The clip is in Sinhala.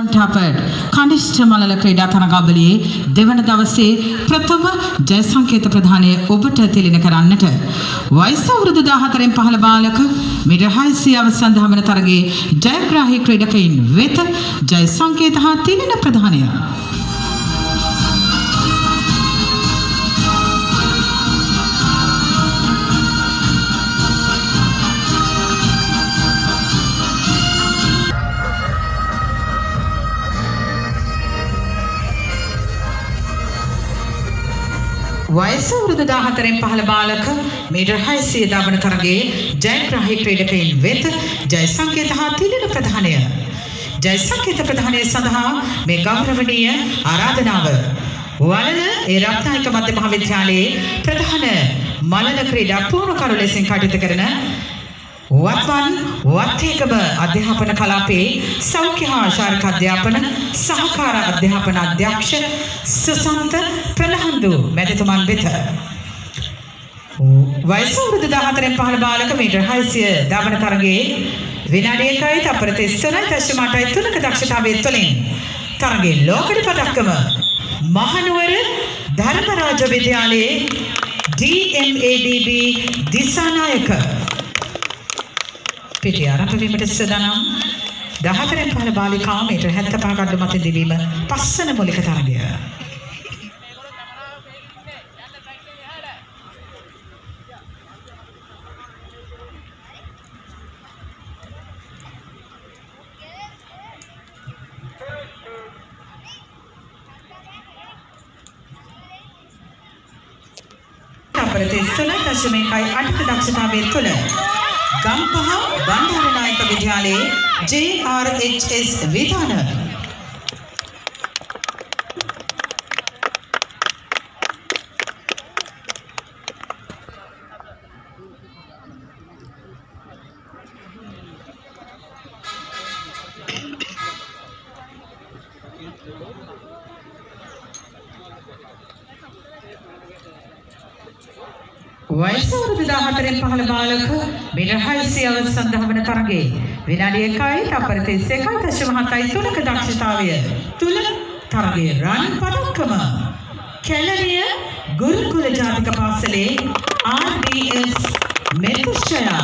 ටාපට් කනිෂ්ඨ මලල ක්‍රීඩා තරගාවලියේ දෙවන දවසේ ප්‍රථම ජය සංකේත ප්‍රදානය ඔබට තිළින කරන්නට වයස අවුරුදු 14න් 15 බාලක මීටර් 600 අවසන් දහවන තරගයේ ජයග්‍රාහී ක්‍රීඩකයින් වෙත ජය සංකේත හා තිළින ප්‍රදානය. වයස අවුරුදු 14න් 15 බාලක මීටර් 600 දවන තරගයේ ජයග්‍රාහී ක්‍රීඩකයින් වෙත ජය සංකේත හා තිළින ප්‍රදානය. ජය සංකේත ප්‍රදානය සඳහා මේ ගෞරවනීය ආරාධනාව වලන ඒ රත්නායක මධ්‍ය මහාවිද්‍යාලයේ ප්‍රධාන මලල ක්‍රීඩා පුහුණුකරු ලෙසින් කටයුතු කරන වත්මන් වත්තේකම අධ්‍යාපන කලාපයේ සෞඛ්‍ය හා ශාරීරික අධ්‍යාපන සහකාර අධ්‍යාපන අධ්‍යක්ෂ සුසන්ත ප්‍රලහන්දු මැතිතුමන් වෙත වයස අවුරුදු 14න් 15 බාලක මීටර් 600 දවන තරගයේ විනාඩි 1යි තප්පර 33.8 දක්ෂතාවයේ තුලින් තරගයේ ලෝකඩ පදක්කම මහනුවර ධර්මරාජ විද්‍යාලයේ DMADB දිසානායක පිටිය ආරම්භ වීමට සූදානම් 14න් 15 බාලිකා මීටර් 75ක අඩු මතින් දිවීම පස්සන මූලික තරගය. තප්පර 33.8 දක්ෂතාවයේ තුල ගම්පහ බණ්ඩාරනායක විද්‍යාලයේ JRHS විධාන වයස අවුරුදු 14න් 15 බාලක මීටර් 600 අවසන් දහවන තරගයේ විනාඩි 1යි තප්පර 31.7 දක්ෂතාවය තුල තරගයේ රන් පදක්කම කැලණිය ගුරුකුල ජාතික පාසලේ RDS මෙතුෂයා